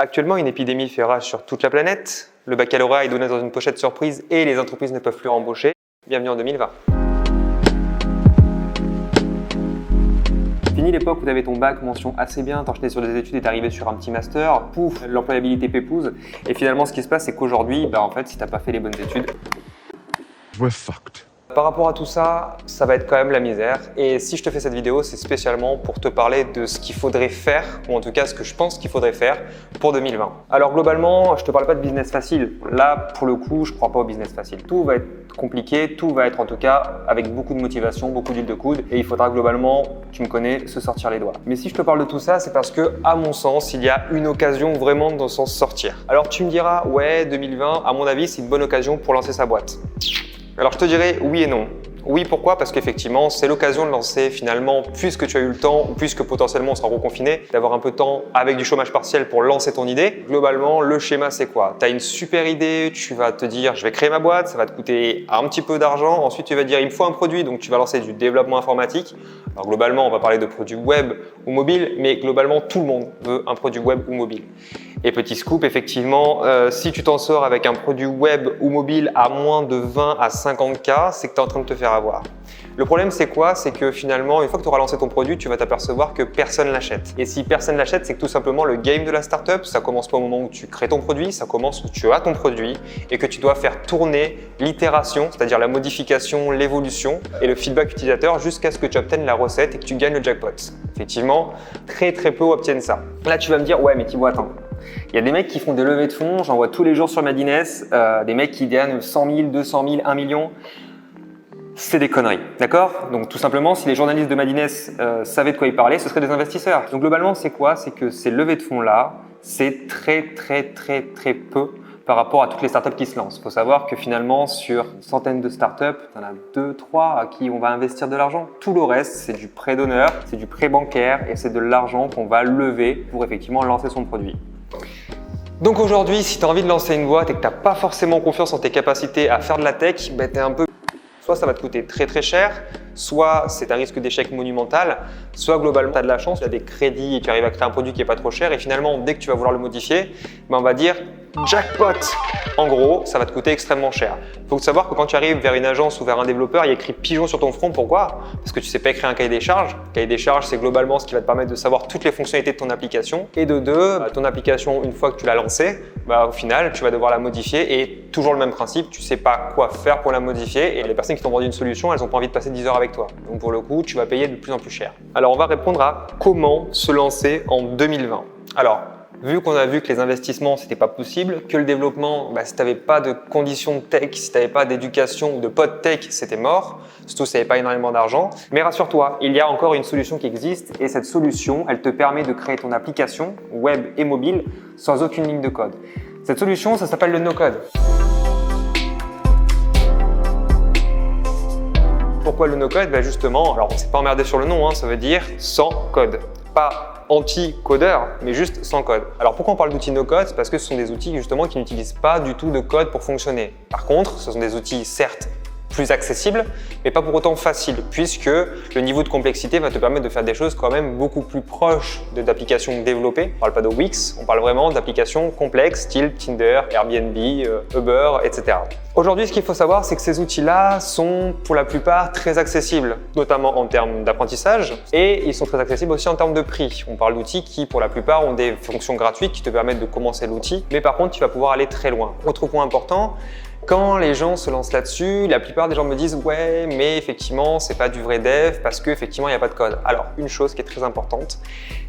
Actuellement, une épidémie fait rage sur toute la planète. Le baccalauréat est donné dans une pochette surprise et les entreprises ne peuvent plus embaucher. Bienvenue en 2020. Fini l'époque où tu avais ton bac, mention assez bien, t'enchaînais sur des études et t'arrivais sur un petit master, pouf, l'employabilité pépouze. Et finalement, ce qui se passe, c'est qu'aujourd'hui, en fait, si t'as pas fait les bonnes études, we're fucked. Par rapport à tout ça, ça va être quand même la misère. Et si je te fais cette vidéo, c'est spécialement pour te parler de ce qu'il faudrait faire, ou en tout cas ce que je pense qu'il faudrait faire pour 2020. Alors globalement, je te parle pas de business facile. Là, pour le coup, je crois pas au business facile. Tout va être compliqué, tout va être en tout cas avec beaucoup de motivation, beaucoup d'huile de coude. Et il faudra globalement, tu me connais, se sortir les doigts. Mais si je te parle de tout ça, c'est parce que, à mon sens, il y a une occasion vraiment de s'en sortir. Alors tu me diras, ouais, 2020, à mon avis, c'est une bonne occasion pour lancer sa boîte. Alors je te dirais oui et non. Oui, pourquoi? Parce qu'effectivement, c'est l'occasion de lancer finalement, puisque tu as eu le temps ou puisque potentiellement on sera reconfiné, d'avoir un peu de temps avec du chômage partiel pour lancer ton idée. Globalement, le schéma, c'est quoi? Tu as une super idée, tu vas te dire je vais créer ma boîte, ça va te coûter un petit peu d'argent. Ensuite, tu vas te dire il me faut un produit, donc tu vas lancer du développement informatique. Alors globalement, on va parler de produits web ou mobile, mais globalement, tout le monde veut un produit web ou mobile. Et petit scoop, effectivement, si tu t'en sors avec un produit web ou mobile à moins de 20 à 50K, c'est que tu es en train de te faire avoir. Le problème, c'est quoi? C'est que finalement, une fois que tu auras lancé ton produit, tu vas t'apercevoir que personne l'achète. Et si personne l'achète, c'est que tout simplement le game de la startup, ça commence pas au moment où tu crées ton produit, ça commence où tu as ton produit et que tu dois faire tourner l'itération, c'est-à-dire la modification, l'évolution et le feedback utilisateur jusqu'à ce que tu obtiennes la recette et que tu gagnes le jackpot. Effectivement, très peu obtiennent ça. Là, tu vas me dire, ouais, mais Thibaut, attends. Il y a des mecs qui font des levées de fonds, j'en vois tous les jours sur Madines, des mecs qui gagnent 100 000, 200 000, 1 million. C'est des conneries, d'accord? Donc tout simplement, si les journalistes de Madines savaient de quoi ils parlaient, ce seraient des investisseurs. Donc globalement, c'est quoi? C'est que ces levées de fonds-là, c'est très peu par rapport à toutes les startups qui se lancent. Il faut savoir que finalement, sur une centaine de startups, il y en a 2, 3 à qui on va investir de l'argent. Tout le reste, c'est du prêt d'honneur, c'est du prêt bancaire et c'est de l'argent qu'on va lever pour effectivement lancer son produit. Donc aujourd'hui, si tu as envie de lancer une boîte et que tu n'as pas forcément confiance en tes capacités à faire de la tech, tu es un peu… Soit ça va te coûter très cher, soit c'est un risque d'échec monumental, soit globalement tu as de la chance, tu as des crédits et tu arrives à créer un produit qui n'est pas trop cher et finalement dès que tu vas vouloir le modifier, on va dire jackpot. En gros, ça va te coûter extrêmement cher. Il faut savoir que quand tu arrives vers une agence ou vers un développeur, il y a écrit pigeon sur ton front. Pourquoi? Parce que tu ne sais pas écrire un cahier des charges. Le cahier des charges, c'est globalement ce qui va te permettre de savoir toutes les fonctionnalités de ton application. Et de deux, ton application, une fois que tu l'as lancée, au final, tu vas devoir la modifier et toujours le même principe, tu ne sais pas quoi faire pour la modifier et les personnes qui t'ont vendu une solution, elles n'ont pas envie de passer 10 heures avec toi. Donc pour le coup, tu vas payer de plus en plus cher. Alors on va répondre à comment se lancer en 2020. Alors, vu qu'on a vu que les investissements, c'était pas possible, que le développement, si tu n'avais pas de conditions tech, si tu n'avais pas d'éducation ou de potes tech, c'était mort, surtout si tu n'avais pas énormément d'argent. Mais rassure-toi, il y a encore une solution qui existe et cette solution, elle te permet de créer ton application web et mobile sans aucune ligne de code. Cette solution, ça s'appelle le no-code. Pourquoi le no-code? Justement, alors on ne s'est pas emmerdé sur le nom, ça veut dire sans code. Pas anti-codeur, mais juste sans code. Alors pourquoi on parle d'outils no-code? C'est parce que ce sont des outils justement qui n'utilisent pas du tout de code pour fonctionner. Par contre, ce sont des outils certes plus accessibles, mais pas pour autant faciles, puisque le niveau de complexité va te permettre de faire des choses quand même beaucoup plus proches d'applications développées. On ne parle pas de Wix, on parle vraiment d'applications complexes, style Tinder, Airbnb, Uber, etc. Aujourd'hui, ce qu'il faut savoir, c'est que ces outils-là sont pour la plupart très accessibles, notamment en termes d'apprentissage, et ils sont très accessibles aussi en termes de prix. On parle d'outils qui, pour la plupart, ont des fonctions gratuites qui te permettent de commencer l'outil, mais par contre, tu vas pouvoir aller très loin. Autre point important, quand les gens se lancent là-dessus, la plupart des gens me disent « ouais, mais effectivement, c'est pas du vrai dev parce qu'effectivement, il n'y a pas de code ». Alors, une chose qui est très importante,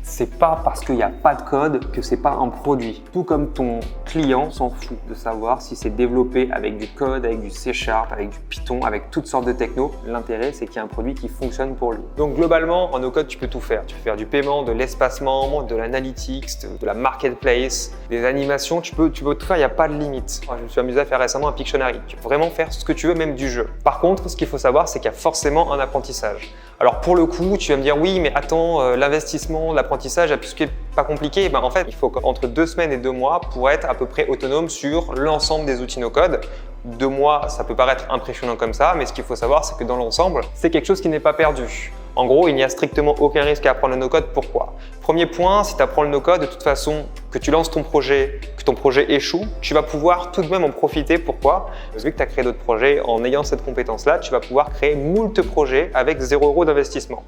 c'est pas parce qu'il n'y a pas de code que c'est pas un produit. Tout comme ton client s'en fout de savoir si c'est développé avec du code, avec du C#, avec du Python, avec toutes sortes de techno. L'intérêt, c'est qu'il y a un produit qui fonctionne pour lui. Donc globalement, en no-code, tu peux tout faire. Tu peux faire du paiement, de l'espacement, de l'analytics, de la marketplace, des animations. Tu peux tout faire, il n'y a pas de limite. Je me suis amusé à faire récemment un Pictionary. Tu peux vraiment faire ce que tu veux, même du jeu. Par contre, ce qu'il faut savoir, c'est qu'il y a forcément un apprentissage. Alors pour le coup, tu vas me dire oui, mais attends, l'investissement, l'apprentissage, puisque pas compliqué, en fait, il faut entre 2 semaines et 2 mois pour être à peu près autonome sur l'ensemble des outils no-code. 2 mois, ça peut paraître impressionnant comme ça, mais ce qu'il faut savoir, c'est que dans l'ensemble, c'est quelque chose qui n'est pas perdu. En gros, il n'y a strictement aucun risque à apprendre le no-code. Pourquoi? Premier point, si tu apprends le no-code, de toute façon, que tu lances ton projet, que ton projet échoue, tu vas pouvoir tout de même en profiter. Pourquoi? Vu que tu as créé d'autres projets, en ayant cette compétence-là, tu vas pouvoir créer moult projets avec 0 € d'investissement.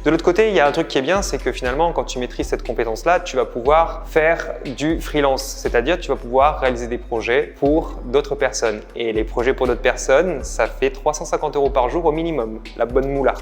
De l'autre côté, il y a un truc qui est bien, c'est que finalement, quand tu maîtrises cette compétence-là, tu vas pouvoir faire du freelance, c'est-à-dire tu vas pouvoir réaliser des projets pour d'autres personnes. Et les projets pour d'autres personnes, ça fait 350 € par jour au minimum, la bonne moula.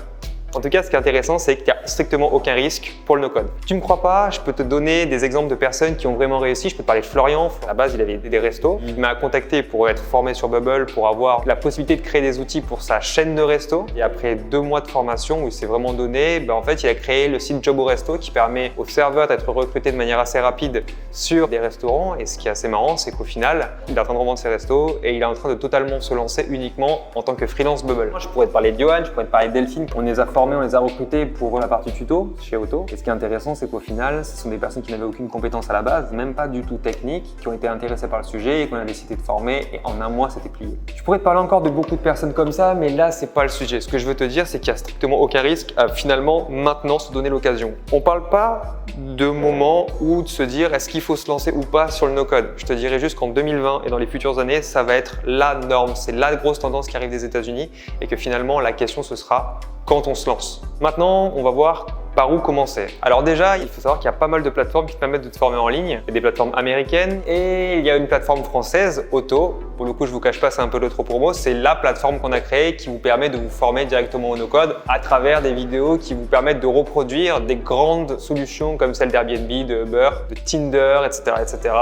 En tout cas, ce qui est intéressant, c'est qu'il n'y a strictement aucun risque pour le no-code. Tu ne me crois pas, je peux te donner des exemples de personnes qui ont vraiment réussi. Je peux te parler de Florian. À la base, il avait des restos. Il m'a contacté pour être formé sur Bubble, pour avoir la possibilité de créer des outils pour sa chaîne de resto. Et après 2 mois de formation où il s'est vraiment donné, en fait, il a créé le site Job au Resto qui permet aux serveurs d'être recrutés de manière assez rapide sur des restaurants. Et ce qui est assez marrant, c'est qu'au final, il est en train de revendre ses restos et il est en train de totalement se lancer uniquement en tant que freelance Bubble. Je pourrais te parler de Johan, je pourrais te parler de Delphine. On les a formés, on les a recrutés pour la partie tuto chez Auto. Et ce qui est intéressant, c'est qu'au final, ce sont des personnes qui n'avaient aucune compétence à la base, même pas du tout technique, qui ont été intéressées par le sujet et qu'on a décidé de former et en un mois, c'était plié. Je pourrais te parler encore de beaucoup de personnes comme ça, mais là, c'est pas le sujet. Ce que je veux te dire, c'est qu'il n'y a strictement aucun risque à finalement maintenant se donner l'occasion. On parle pas de moment où de se dire est-ce qu'il faut se lancer ou pas sur le no-code. Je te dirais juste qu'en 2020 et dans les futures années, ça va être la norme. C'est la grosse tendance qui arrive des États-Unis et que finalement, la question, ce sera quand on se lance. Maintenant, on va voir par où commencer. Alors déjà, il faut savoir qu'il y a pas mal de plateformes qui te permettent de te former en ligne. Il y a des plateformes américaines et il y a une plateforme française, Auto. Pour le coup, je vous cache pas, c'est un peu de trop promo. C'est la plateforme qu'on a créée qui vous permet de vous former directement au no-code à travers des vidéos qui vous permettent de reproduire des grandes solutions comme celle d'Airbnb, de Uber, de Tinder, etc., etc.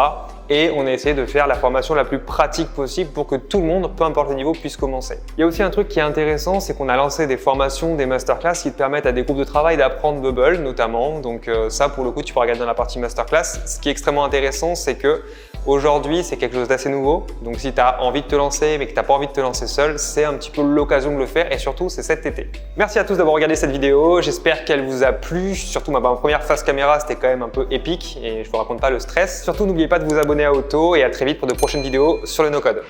Et on a essayé de faire la formation la plus pratique possible pour que tout le monde, peu importe le niveau, puisse commencer. Il y a aussi un truc qui est intéressant, c'est qu'on a lancé des formations, des masterclass qui te permettent à des groupes de travail d'apprendre Bubble notamment. Donc ça, pour le coup, tu peux regarder dans la partie masterclass. Ce qui est extrêmement intéressant, c'est que aujourd'hui, c'est quelque chose d'assez nouveau. Donc si tu as envie de te lancer, mais que tu n'as pas envie de te lancer seul, c'est un petit peu l'occasion de le faire et surtout, c'est cet été. Merci à tous d'avoir regardé cette vidéo. J'espère qu'elle vous a plu. Surtout ma première face caméra, c'était quand même un peu épique et je vous raconte pas le stress. Surtout, n'oubliez pas de vous abonner à Auto et à très vite pour de prochaines vidéos sur le no-code.